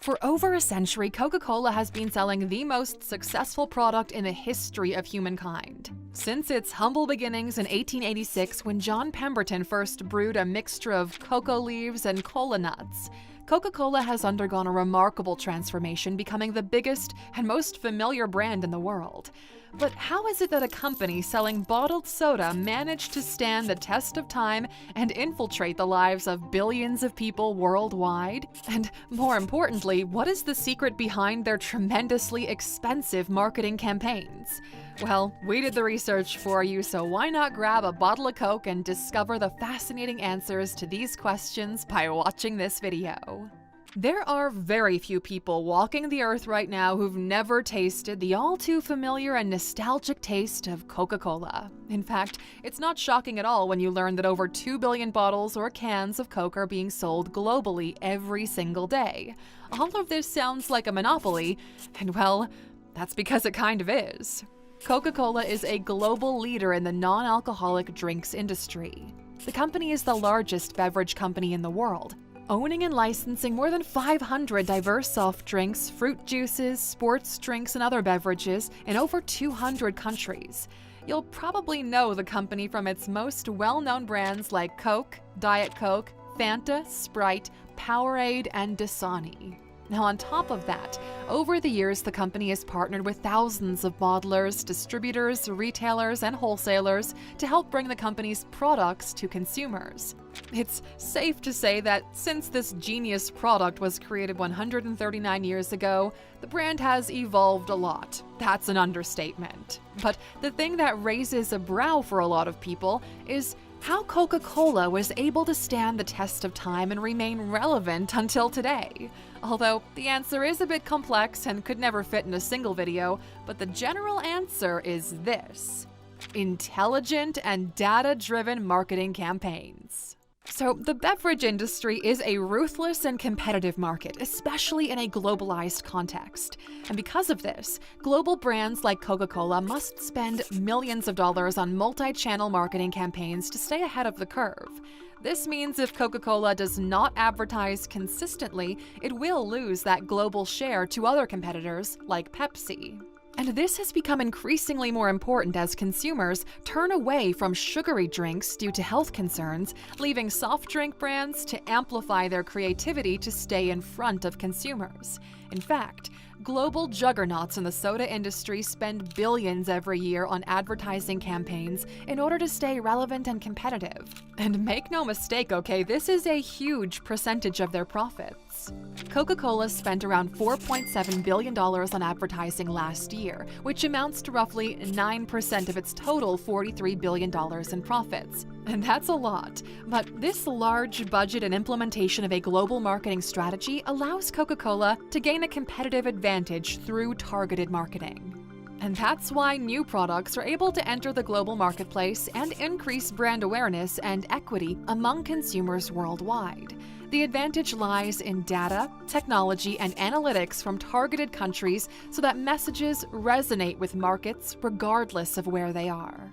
For over a century, Coca Cola has been selling the most successful product in the history of humankind. Since its humble beginnings in 1886, when John Pemberton first brewed a mixture of cocoa leaves and cola nuts, Coca Cola has undergone a remarkable transformation, becoming the biggest and most familiar brand in the world. But how is it that a company selling bottled soda managed to stand the test of time and infiltrate the lives of billions of people worldwide? And more importantly, what is the secret behind their tremendously expensive marketing campaigns? Well, we did the research for you, so why not grab a bottle of Coke and discover the fascinating answers to these questions by watching this video. There are very few people walking the earth right now who've never tasted the all-too-familiar and nostalgic taste of Coca-Cola. In fact, it's not shocking at all when you learn that over 2 billion bottles or cans of Coke are being sold globally every single day. All of this sounds like a monopoly, and well, that's because it kind of is. Coca-Cola is a global leader in the non-alcoholic drinks industry. The company is the largest beverage company in the world, owning and licensing more than 500 diverse soft drinks, fruit juices, sports drinks, and other beverages in over 200 countries. You'll probably know the company from its most well-known brands like Coke, Diet Coke, Fanta, Sprite, Powerade, and Dasani. Now, on top of that, over the years, the company has partnered with thousands of bottlers, distributors, retailers, and wholesalers to help bring the company's products to consumers. It's safe to say that since this genius product was created 139 years ago, the brand has evolved a lot. That's an understatement. But the thing that raises a brow for a lot of people is how Coca-Cola was able to stand the test of time and remain relevant until today. Although the answer is a bit complex and could never fit in a single video, but the general answer is this: intelligent and data-driven marketing campaigns. So, the beverage industry is a ruthless and competitive market, especially in a globalized context. And because of this, global brands like Coca-Cola must spend millions of dollars on multi-channel marketing campaigns to stay ahead of the curve. This means if Coca-Cola does not advertise consistently, it will lose that global share to other competitors like Pepsi. And this has become increasingly more important as consumers turn away from sugary drinks due to health concerns, leaving soft drink brands to amplify their creativity to stay in front of consumers. In fact, global juggernauts in the soda industry spend billions every year on advertising campaigns in order to stay relevant and competitive. And make no mistake, okay, this is a huge percentage of their profits. Coca-Cola spent around $4.7 billion on advertising last year, which amounts to roughly 9% of its total $43 billion in profits. And that's a lot, but this large budget and implementation of a global marketing strategy allows Coca-Cola to gain a competitive advantage through targeted marketing. And that's why new products are able to enter the global marketplace and increase brand awareness and equity among consumers worldwide. The advantage lies in data, technology, and analytics from targeted countries so that messages resonate with markets regardless of where they are.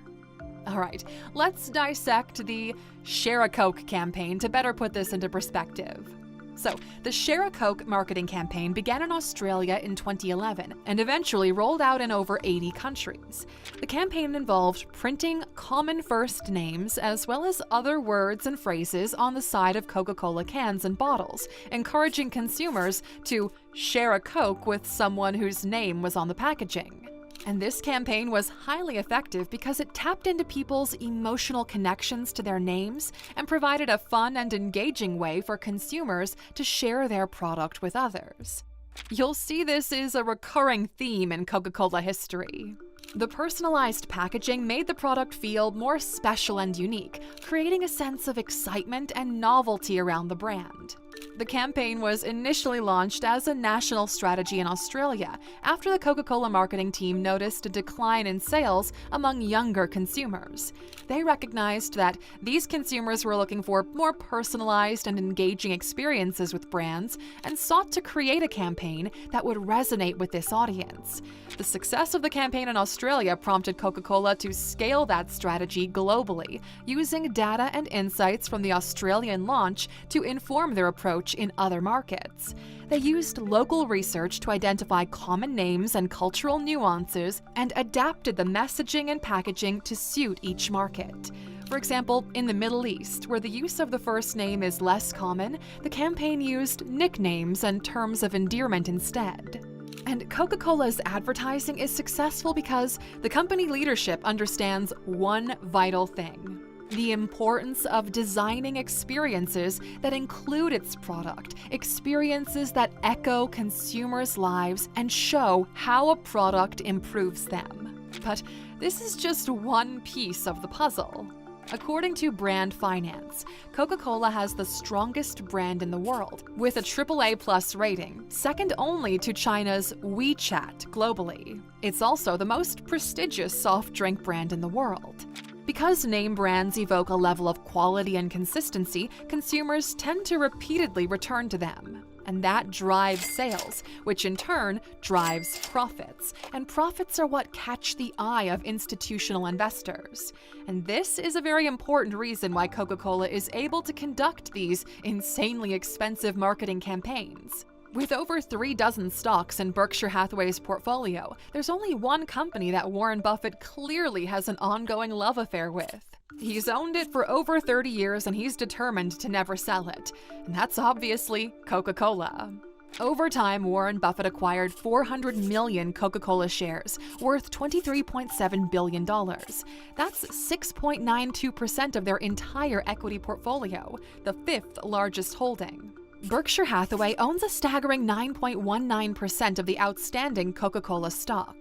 Alright, let's dissect the Share a Coke campaign to better put this into perspective. So, the Share a Coke marketing campaign began in Australia in 2011 and eventually rolled out in over 80 countries. The campaign involved printing common first names as well as other words and phrases on the side of Coca-Cola cans and bottles, encouraging consumers to share a Coke with someone whose name was on the packaging. And this campaign was highly effective because it tapped into people's emotional connections to their names and provided a fun and engaging way for consumers to share their product with others. You'll see this is a recurring theme in Coca-Cola history. The personalized packaging made the product feel more special and unique, creating a sense of excitement and novelty around the brand. The campaign was initially launched as a national strategy in Australia after the Coca-Cola marketing team noticed a decline in sales among younger consumers. They recognized that these consumers were looking for more personalized and engaging experiences with brands and sought to create a campaign that would resonate with this audience. The success of the campaign in Australia prompted Coca-Cola to scale that strategy globally, using data and insights from the Australian launch to inform their approach approach in other markets. They used local research to identify common names and cultural nuances and adapted the messaging and packaging to suit each market. For example, in the Middle East, where the use of the first name is less common, the campaign used nicknames and terms of endearment instead. And Coca-Cola's advertising is successful because the company leadership understands one vital thing: the importance of designing experiences that include its product, experiences that echo consumers' lives and show how a product improves them. But this is just one piece of the puzzle. According to Brand Finance, Coca-Cola has the strongest brand in the world, with a AAA+ rating, second only to China's WeChat globally. It's also the most prestigious soft drink brand in the world. Because name brands evoke a level of quality and consistency, consumers tend to repeatedly return to them. And that drives sales, which in turn drives profits. And profits are what catch the eye of institutional investors. And this is a very important reason why Coca-Cola is able to conduct these insanely expensive marketing campaigns. With over 36 stocks in Berkshire Hathaway's portfolio, there's only one company that Warren Buffett clearly has an ongoing love affair with. He's owned it for over 30 years and he's determined to never sell it. And that's obviously Coca-Cola. Over time, Warren Buffett acquired 400 million Coca-Cola shares, worth $23.7 billion. That's 6.92% of their entire equity portfolio, the fifth largest holding. Berkshire Hathaway owns a staggering 9.19% of the outstanding Coca-Cola stock.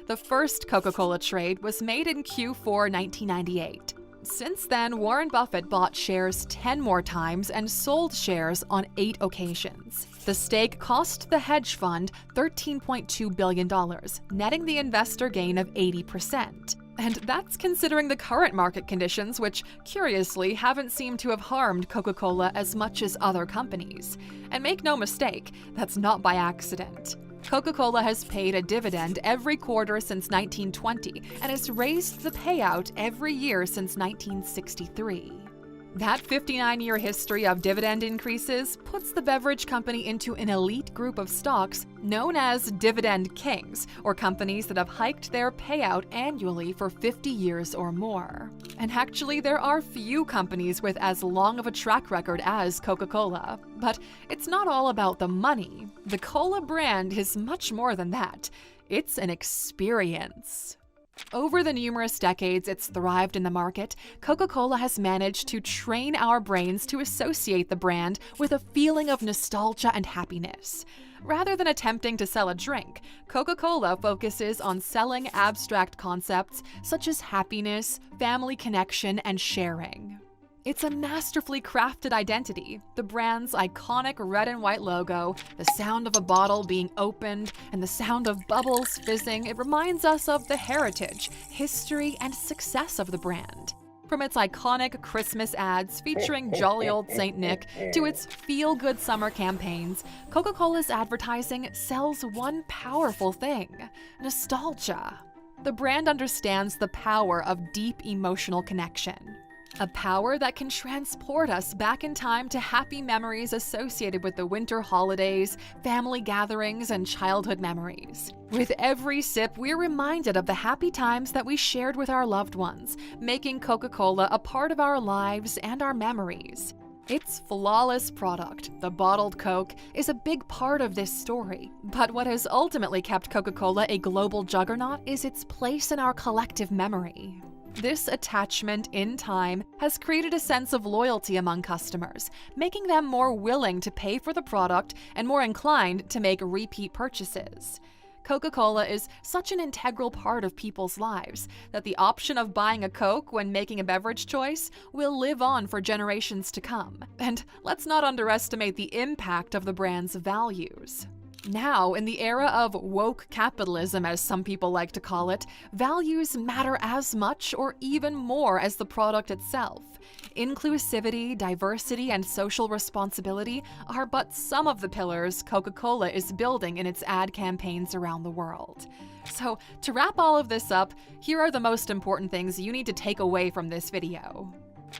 The first Coca-Cola trade was made in Q4 1998. Since then, Warren Buffett bought shares 10 more times and sold shares on 8 occasions. The stake cost the hedge fund $13.2 billion, netting the investor gain of 80%. And that's considering the current market conditions, which, curiously, haven't seemed to have harmed Coca-Cola as much as other companies. And make no mistake, that's not by accident. Coca-Cola has paid a dividend every quarter since 1920 and has raised the payout every year since 1963. That 59-year history of dividend increases puts the beverage company into an elite group of stocks known as dividend kings, or companies that have hiked their payout annually for 50 years or more. And actually, there are few companies with as long of a track record as Coca-Cola. But it's not all about the money. The Cola brand is much more than that. It's an experience. Over the numerous decades it's thrived in the market, Coca-Cola has managed to train our brains to associate the brand with a feeling of nostalgia and happiness. Rather than attempting to sell a drink, Coca-Cola focuses on selling abstract concepts such as happiness, family connection, and sharing. It's a masterfully crafted identity. The brand's iconic red and white logo, the sound of a bottle being opened, and the sound of bubbles fizzing, it reminds us of the heritage, history, and success of the brand. From its iconic Christmas ads featuring jolly old Saint Nick to its feel-good summer campaigns, Coca-Cola's advertising sells one powerful thing: nostalgia. The brand understands the power of deep emotional connection. A power that can transport us back in time to happy memories associated with the winter holidays, family gatherings, and childhood memories. With every sip, we're reminded of the happy times that we shared with our loved ones, making Coca-Cola a part of our lives and our memories. Its flawless product, the bottled Coke, is a big part of this story. But what has ultimately kept Coca-Cola a global juggernaut is its place in our collective memory. This attachment in time has created a sense of loyalty among customers, making them more willing to pay for the product and more inclined to make repeat purchases. Coca-Cola is such an integral part of people's lives that the option of buying a Coke when making a beverage choice will live on for generations to come. And let's not underestimate the impact of the brand's values. Now, in the era of woke capitalism, as some people like to call it, values matter as much or even more as the product itself. Inclusivity, diversity, and social responsibility are but some of the pillars Coca-Cola is building in its ad campaigns around the world. So, to wrap all of this up, here are the most important things you need to take away from this video.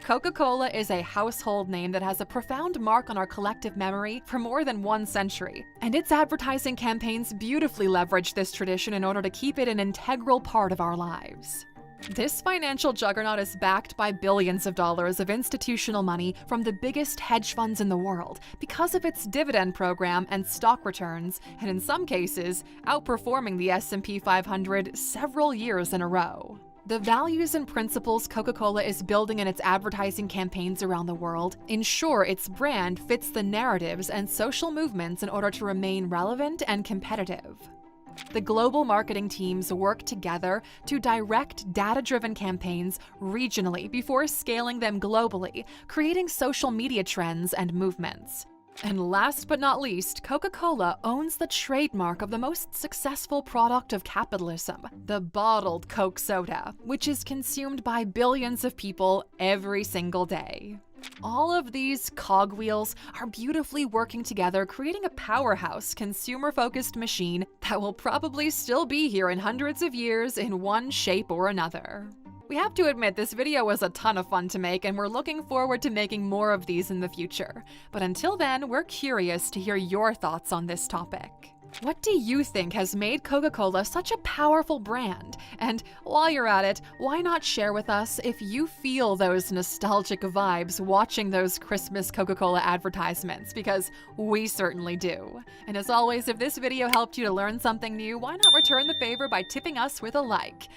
Coca Cola is a household name that has a profound mark on our collective memory for more than 1 century, and its advertising campaigns beautifully leverage this tradition in order to keep it an integral part of our lives. This financial juggernaut is backed by billions of dollars of institutional money from the biggest hedge funds in the world because of its dividend program and stock returns, and in some cases, outperforming the S&P 500 several years in a row. The values and principles Coca-Cola is building in its advertising campaigns around the world ensure its brand fits the narratives and social movements in order to remain relevant and competitive. The global marketing teams work together to direct data-driven campaigns regionally before scaling them globally, creating social media trends and movements. And last but not least, Coca-Cola owns the trademark of the most successful product of capitalism, the bottled Coke soda, which is consumed by billions of people every single day. All of these cogwheels are beautifully working together, creating a powerhouse, consumer-focused machine that will probably still be here in hundreds of years in one shape or another. We have to admit this video was a ton of fun to make, and we're looking forward to making more of these in the future. But until then, we're curious to hear your thoughts on this topic. What do you think has made Coca-Cola such a powerful brand? And while you're at it, why not share with us if you feel those nostalgic vibes watching those Christmas Coca-Cola advertisements? Because we certainly do. And as always, if this video helped you to learn something new, why not return the favor by tipping us with a like?